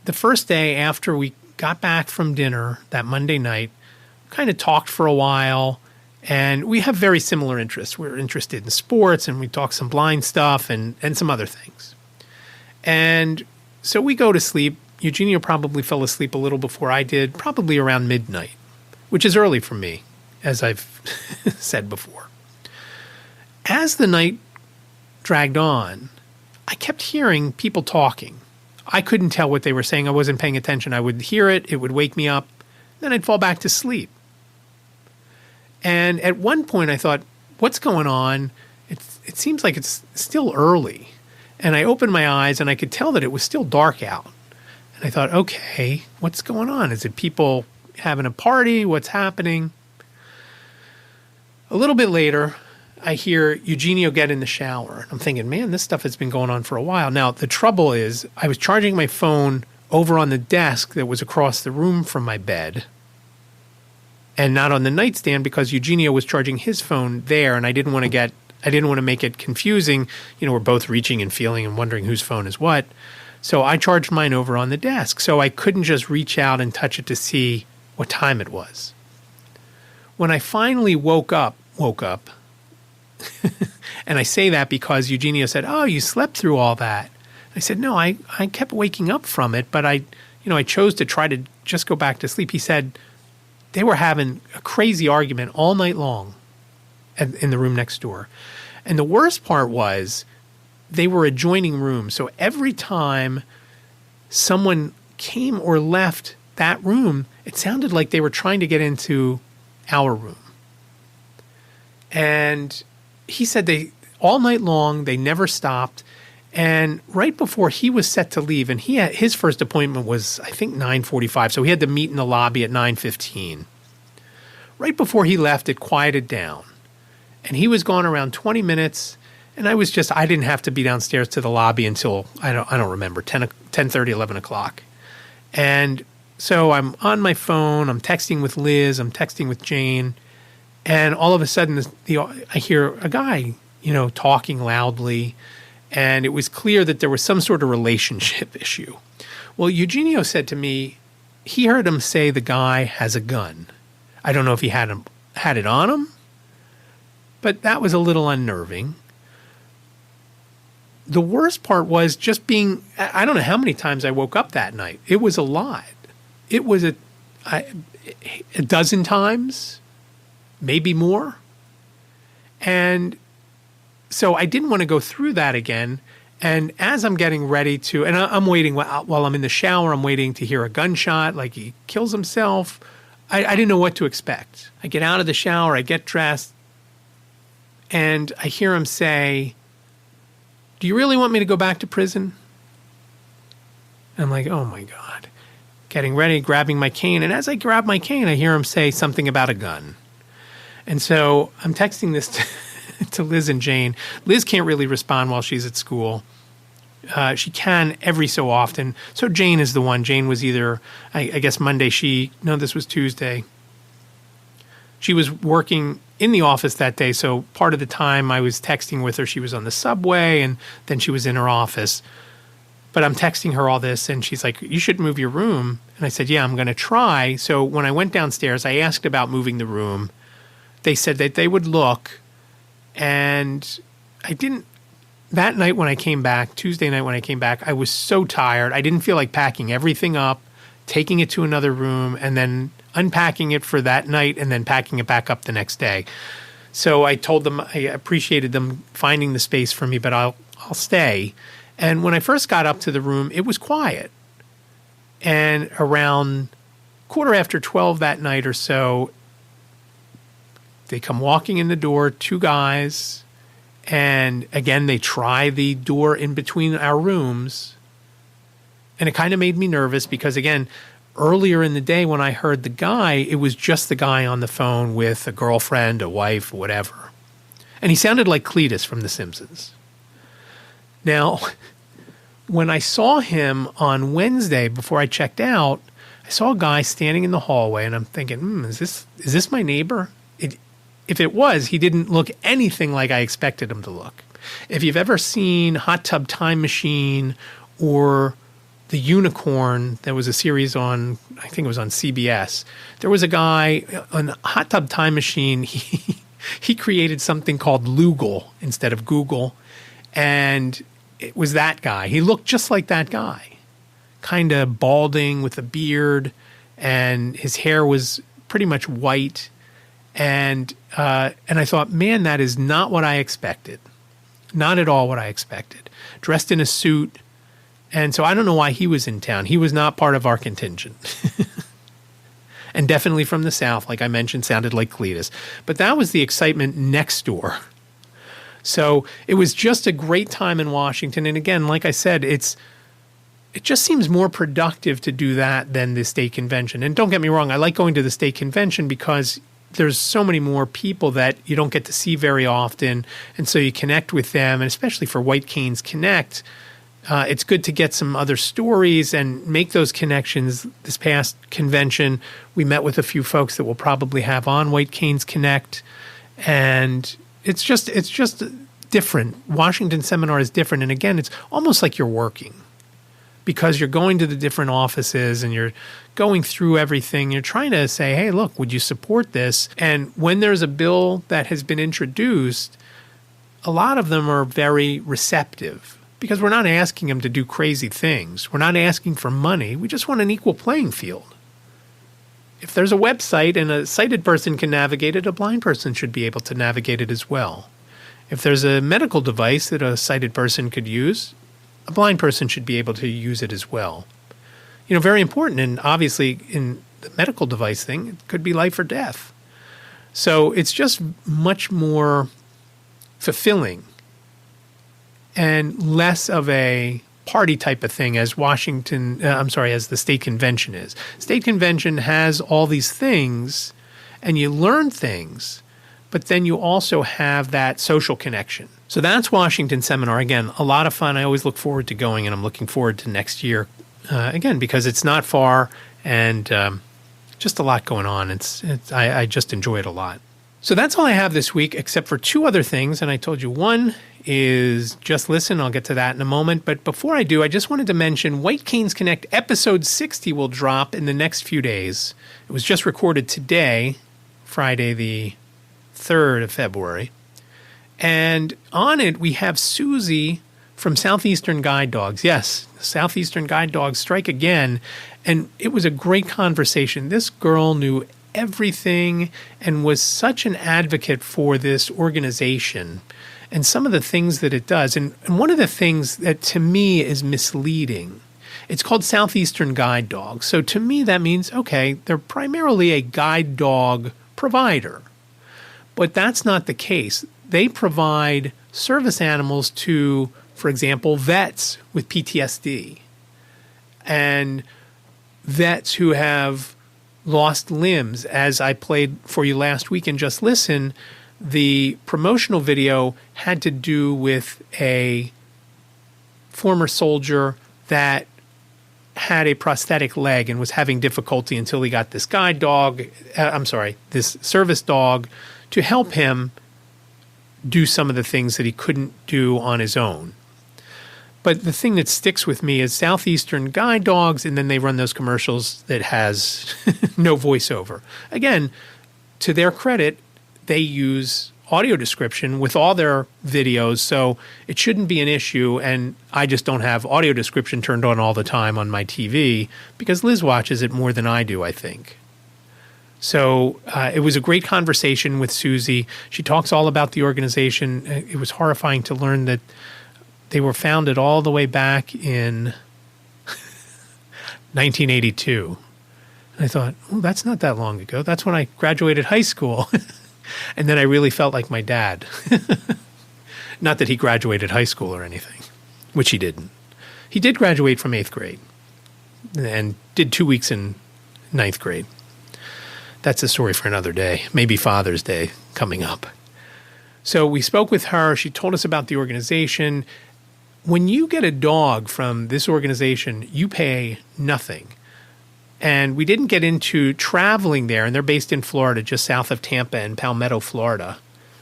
the first day after we got back from dinner that Monday night, kind of talked for a while, and we have very similar interests. We're interested in sports, and we talk some blind stuff and some other things. And so we go to sleep. Eugenio probably fell asleep a little before I did, probably around midnight, which is early for me, as I've said before. As the night dragged on, I kept hearing people talking. I couldn't tell what they were saying. I wasn't paying attention. I would hear it. It would wake me up. Then I'd fall back to sleep. And at one point I thought, what's going on? It seems like it's still early. And I opened my eyes and I could tell that it was still dark out. And I thought, okay, what's going on? Is it people having a party? What's happening? A little bit later, I hear Eugenio get in the shower. I'm thinking, man, this stuff has been going on for a while. Now, the trouble is I was charging my phone over on the desk that was across the room from my bed and not on the nightstand because Eugenio was charging his phone there, and I didn't want to make it confusing. We're both reaching and feeling and wondering whose phone is what. So I charged mine over on the desk. So I couldn't just reach out and touch it to see what time it was. When I finally woke up, and I say that because Eugenio said, "Oh, you slept through all that." I said, "No, I kept waking up from it, but I chose to try to just go back to sleep." He said they were having a crazy argument all night long in the room next door. And the worst part was they were adjoining rooms. So every time someone came or left that room, it sounded like they were trying to get into our room. And he said all night long, they never stopped. And right before he was set to leave, and his first appointment was, I think, 9:45. So he had to meet in the lobby at 9:15. Right before he left, it quieted down. And he was gone around 20 minutes. And I didn't have to be downstairs to the lobby until, I don't remember, 10:30, 11 o'clock. And so I'm on my phone. I'm texting with Liz. I'm texting with Jane. And all of a sudden, I hear a guy, talking loudly. And it was clear that there was some sort of relationship issue. Well, Eugenio said to me, he heard him say the guy has a gun. I don't know if he had it on him, but that was a little unnerving. The worst part was just I don't know how many times I woke up that night. It was a lot. It was a dozen times, maybe more. And so I didn't want to go through that again. And as I'm getting ready to, and I'm waiting while I'm in the shower, I'm waiting to hear a gunshot, like he kills himself. I didn't know what to expect. I get out of the shower, I get dressed, and I hear him say, "Do you really want me to go back to prison?" I'm like, oh my God. Getting ready, grabbing my cane. And as I grab my cane, I hear him say something about a gun. And so I'm texting this to Liz and Jane. Liz can't really respond while she's at school. She can every so often. So Jane is the one. Jane was either, I guess Monday this was Tuesday. She was working in the office that day, so part of the time I was texting with her. She was on the subway, and then she was in her office. But I'm texting her all this, and she's like, you should move your room. And I said, yeah, I'm going to try. So when I went downstairs, I asked about moving the room. They said that they would look, and I didn't. That night when I came back, Tuesday night when I came back, I was so tired. I didn't feel like packing everything up, taking it to another room, and then unpacking it for that night and then packing it back up the next day. So I told them I appreciated them finding the space for me, but I'll stay. And when I first got up to the room, it was quiet. And around 12:15 that night or so, they come walking in the door, two guys, and again, they try the door in between our rooms. And it kind of made me nervous because, again, earlier in the day when I heard the guy, it was just the guy on the phone with a girlfriend, a wife, whatever. And he sounded like Cletus from The Simpsons. Now, when I saw him on Wednesday before I checked out, I saw a guy standing in the hallway, and I'm thinking, is this my neighbor? If it was, he didn't look anything like I expected him to look. If you've ever seen Hot Tub Time Machine or The Unicorn, there was a series on, I think it was on CBS. There was a guy on Hot Tub Time Machine. He created something called Loogle instead of Google, and it was that guy. He looked just like that guy, kind of balding with a beard, and his hair was pretty much white. And I thought, man, that is not what I expected. Not at all what I expected. Dressed in a suit. And so I don't know why he was in town. He was not part of our contingent. And definitely from the South, like I mentioned, sounded like Cletus. But that was the excitement next door. So it was just a great time in Washington. And again, like I said, it just seems more productive to do that than the state convention. And don't get me wrong, I like going to the state convention because there's so many more people that you don't get to see very often, and so you connect with them, and especially for White Canes Connect, it's good to get some other stories and make those connections. This past convention, we met with a few folks that we'll probably have on White Canes Connect, and it's just different. Washington Seminar is different, and again, it's almost like you're working, because you're going to the different offices and you're going through everything. You're trying to say, hey, look, would you support this? And when there's a bill that has been introduced, a lot of them are very receptive because we're not asking them to do crazy things. We're not asking for money. We just want an equal playing field. If there's a website and a sighted person can navigate it, a blind person should be able to navigate it as well. If there's a medical device that a sighted person could use, a blind person should be able to use it as well. You know, very important, and obviously in the medical device thing, it could be life or death. So it's just much more fulfilling and less of a party type of thing as as the state convention is. State convention has all these things, and you learn things, but then you also have that social connection. So that's Washington Seminar. Again, a lot of fun. I always look forward to going, and I'm looking forward to next year, again, because it's not far and just a lot going on. I just enjoy it a lot. So that's all I have this week, except for two other things. And I told you one is Just Listen. I'll get to that in a moment. But before I do, I just wanted to mention White Canes Connect episode 60 will drop in the next few days. It was just recorded today, Friday the 3rd of February. And on it, we have Susie from Southeastern Guide Dogs. Yes, Southeastern Guide Dogs strike again. And it was a great conversation. This girl knew everything and was such an advocate for this organization and some of the things that it does. And one of the things that to me is misleading, it's called Southeastern Guide Dogs. So to me, that means, okay, they're primarily a guide dog provider. But that's not the case. They provide service animals to, for example, vets with PTSD and vets who have lost limbs. As I played for you last week in Just Listen, the promotional video had to do with a former soldier that had a prosthetic leg and was having difficulty until he got this this service dog to help him do some of the things that he couldn't do on his own. But the thing that sticks with me is Southeastern guide dogs, and then they run those commercials that has no voiceover. Again, to their credit, they use audio description with all their videos, so it shouldn't be an issue. And I just don't have audio description turned on all the time on my TV because Liz watches it more than I do, I think. So it was a great conversation with Susie. She talks all about the organization. It was horrifying to learn that they were founded all the way back in 1982. And I thought, oh, that's not that long ago. That's when I graduated high school. And then I really felt like my dad. Not that he graduated high school or anything, which he didn't. He did graduate from 8th grade and did 2 weeks in 9th grade. That's a story for another day, maybe Father's Day coming up. So we spoke with her. She told us about the organization. When you get a dog from this organization, you pay nothing. And we didn't get into traveling there, and they're based in Florida, just south of Tampa in Palmetto, Florida,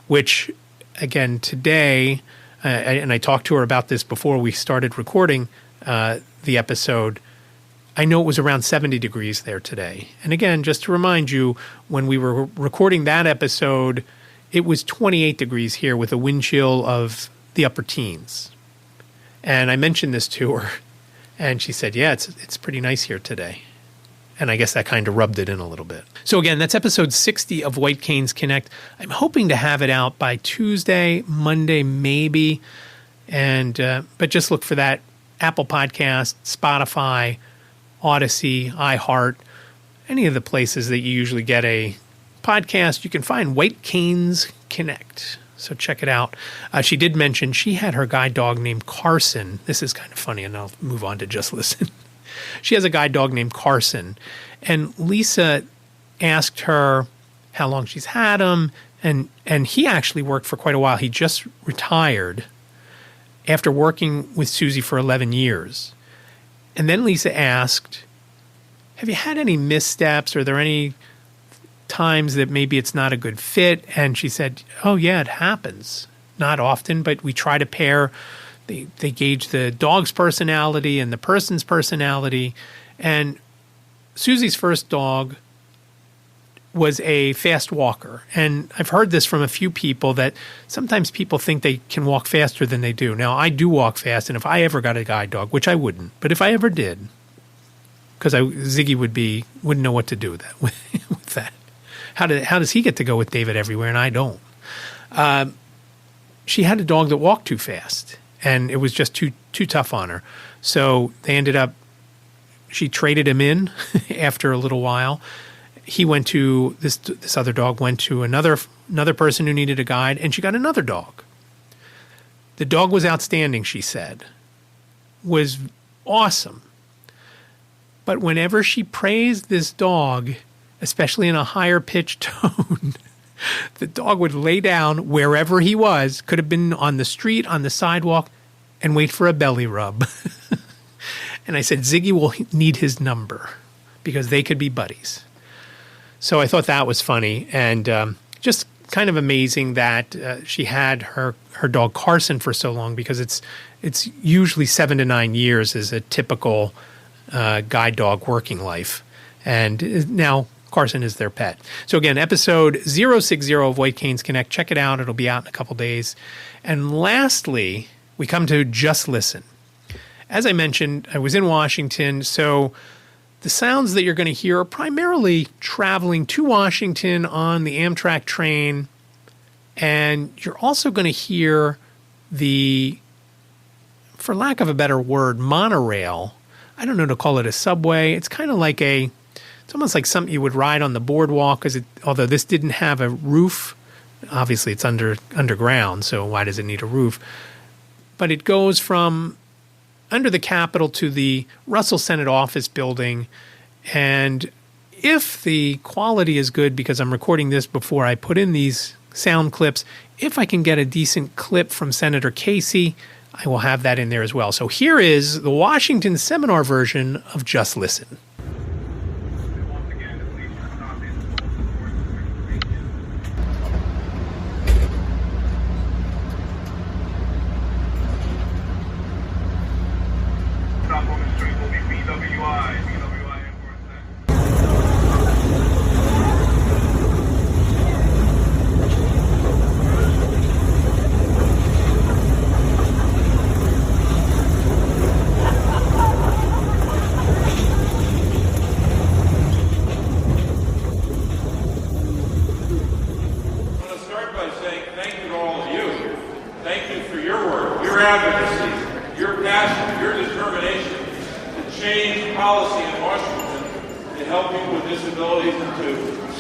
which, again, today, and I talked to her about this before we started recording the episode, I know it was around 70 degrees there today. And again, just to remind you, when we were recording that episode, it was 28 degrees here with a wind chill of the upper teens. And I mentioned this to her, and she said, yeah, it's pretty nice here today. And I guess that kind of rubbed it in a little bit. So again, that's episode 60 of White Canes Connect. I'm hoping to have it out by Tuesday, Monday, maybe. And but just look for that Apple Podcast, Spotify, Odyssey, iHeart, any of the places that you usually get a podcast. You can find White Canes Connect. So check it out. She did mention she had her guide dog named Carson. This is kind of funny, and I'll move on to just listen. She has a guide dog named Carson, and Lisa asked her how long she's had him, and he actually worked for quite a while. He just retired after working with Susie for 11 years. And then Lisa asked, have you had any missteps? Are there any times that maybe it's not a good fit? And she said, oh, yeah, it happens. Not often, but we try to pair. They gauge the dog's personality and the person's personality. And Susie's first dog was a fast walker. And I've heard this from a few people that sometimes people think they can walk faster than they do. Now, I do walk fast, and if I ever got a guide dog, which I wouldn't, but if I ever did, because Ziggy wouldn't know what to do with that. With that. How does he get to go with David everywhere and I don't? She had a dog that walked too fast, and it was just too tough on her. So they ended up, she traded him in after a little while. He went to, this other dog went to another person who needed a guide, and she got another dog. The dog was outstanding, she said. Was awesome. But whenever she praised this dog, especially in a higher pitched tone, the dog would lay down wherever he was, could have been on the street, on the sidewalk, and wait for a belly rub. And I said, Ziggy will need his number because they could be buddies. So I thought that was funny, and just kind of amazing that she had her dog Carson for so long, because it's usually 7 to 9 years is a typical guide dog working life. And now Carson is their pet. So again, episode 060 of White Canes Connect. Check it out. It'll be out in a couple days. And lastly, we come to Just Listen. As I mentioned, I was in Washington, so the sounds that you're going to hear are primarily traveling to Washington on the Amtrak train, and you're also going to hear the, for lack of a better word, monorail. I don't know to call it a subway. It's kind of like it's almost like something you would ride on the boardwalk, because although this didn't have a roof, obviously it's underground, so why does it need a roof? But it goes from under the Capitol to the Russell Senate office building. And if the quality is good, because I'm recording this before I put in these sound clips. If I can get a decent clip from Senator Casey, I will have that in there as well. So here is the Washington seminar version of Just Listen.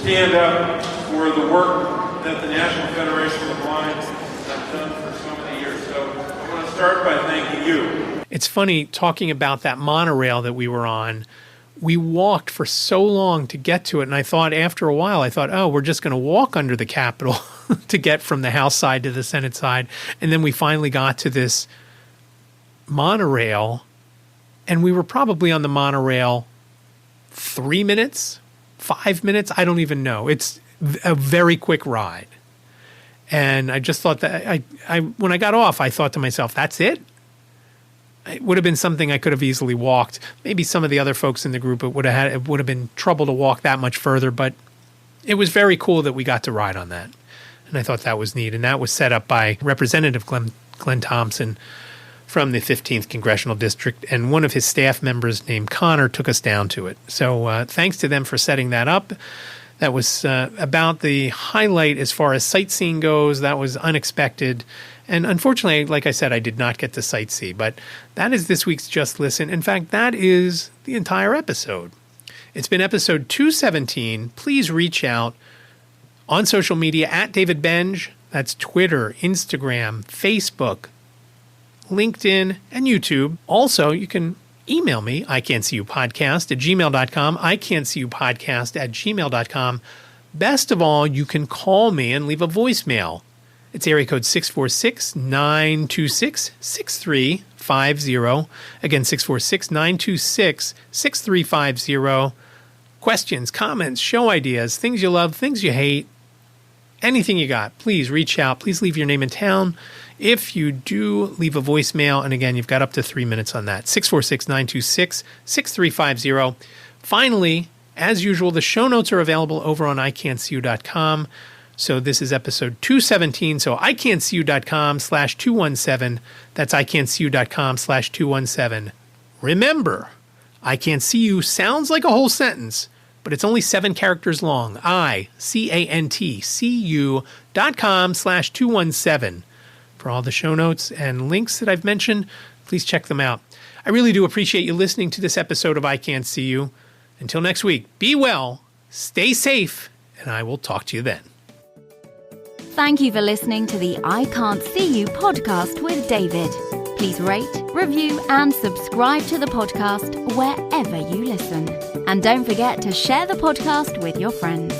Stand up for the work that the National Federation of the Blind has done for so many years. So I want to start by thanking you. It's funny, talking about that monorail that we were on, we walked for so long to get to it, and I thought after a while, oh, we're just going to walk under the Capitol to get from the House side to the Senate side. And then we finally got to this monorail, and we were probably on the monorail 3 minutes, 5 minutes, I don't even know. It's a very quick ride. And I just thought that when I got off, I thought to myself, that's it? It would have been something I could have easily walked. Maybe some of the other folks in the group, it would have been trouble to walk that much further, but it was very cool that we got to ride on that. And I thought that was neat. And that was set up by Representative Glenn Thompson from the 15th Congressional District, and one of his staff members named Connor took us down to it. So thanks to them for setting that up. That was about the highlight as far as sightseeing goes. That was unexpected. And unfortunately, like I said, I did not get to sightsee. But that is this week's Just Listen. In fact, that is the entire episode. It's been episode 217. Please reach out on social media at David Benj. That's Twitter, Instagram, Facebook, LinkedIn, and YouTube. Also, you can email me, iCantCUpodcast@gmail.com, iCantCUpodcast@gmail.com. Best of all, you can call me and leave a voicemail. It's area code 646-926-6350. Again, 646-926-6350. Questions, comments, show ideas, things you love, things you hate, anything you got, please reach out. Please leave your name and town. If you do, leave a voicemail. And again, you've got up to 3 minutes on that. 646-926-6350. Finally, as usual, the show notes are available over on iCantCU.com. So this is episode 217. So iCantCU.com/217. That's iCantCU.com/217. Remember, iCantCU sounds like a whole sentence, but it's only 7 characters long. iCantCU.com/217. For all the show notes and links that I've mentioned, please check them out. I really do appreciate you listening to this episode of iCantCU. Until next week, be well, stay safe, and I will talk to you then. Thank you for listening to the I Can't See You podcast with David. Please rate, review, and subscribe to the podcast wherever you listen. And don't forget to share the podcast with your friends.